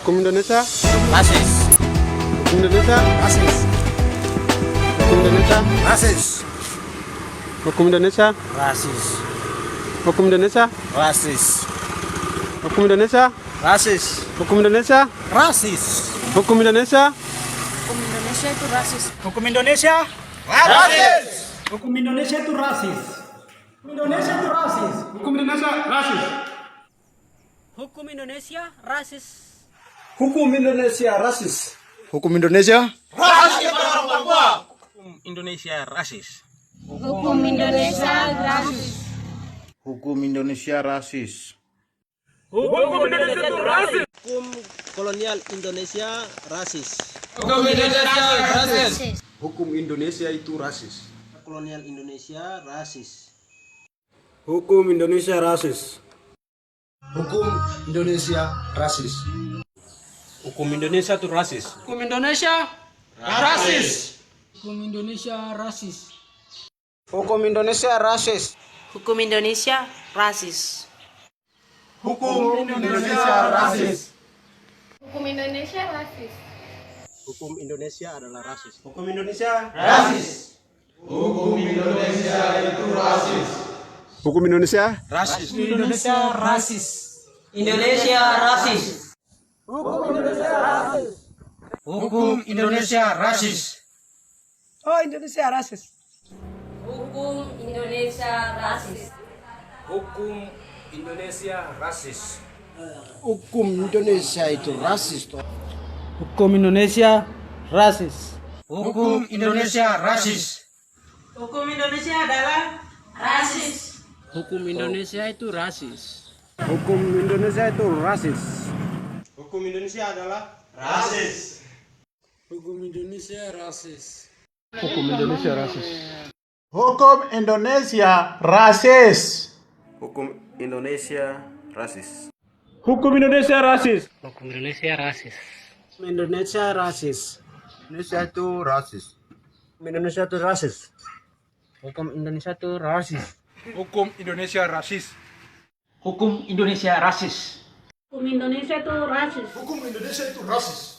Hukum Indonesia. Rasis. Hukum Indonesia. Rasis. Hukum Indonesia. Rasis. Hukum Indonesia. Rasis. Hukum Indonesia. Rasis. Hukum Indonesia. Rasis. Hukum Indonesia. Rasis. Hukum Indonesia. Hukum Indonesia itu rasis. Hukum Indonesia. Rasis. Hukum Indonesia itu rasis. Hukum Indonesia itu rasis. Hukum Indonesia rasis. Hukum Indonesia rasis. Hukum Indonesia rasis. Hukum Indonesia. Hukum Indonesia rasis. Hukum Indonesia rasis. Hukum Indonesia rasis. Hukum Indonesia itu rasis. Hukum kolonial Indonesia rasis. Hukum Indonesia rasis. Hukum Indonesia itu rasis. Kolonial Indonesia rasis. Hukum Indonesia rasis. Hukum Indonesia rasis. Hukum Indonesia itu rasis. Hukum Indonesia Rasis. Hukum Indonesia rasis. Hukum Indonesia rasis. Hukum Indonesia rasis. Hukum Indonesia rasis. Hukum Indonesia rasis. Hukum Indonesia adalah rasis. Hukum Indonesia. Rasis. Hukum Indonesia itu rasis. Hukum Indonesia. Rasis. Indonesia rasis. Indonesia rasis. Hukum Indonesia rasis. Oh, Indonesia rasis. Hukum Indonesia rasis. Hukum Indonesia rasis. Hukum Indonesia itu rasis. Hukum Indonesia rasis. Hukum Indonesia rasis. Hukum Indonesia adalah rasis. Hukum Indonesia itu rasis. Hukum Indonesia itu rasis. Hukum Indonesia adalah Rasis. Hukum Indonesia rasis. hukum Indonesia rasis. Hukum Indonesia rasis. Hukum Indonesia rasis. Hukum Indonesia rasis. Hukum Indonesia rasis. Indonesia rasis. Indonesia itu rasis. Indonesia itu rasis. Hukum Indonesia itu rasis. Hukum Indonesia rasis. Hukum Indonesia rasis. Hukum Indonesia itu rasis. Hukum Indonesia itu rasis.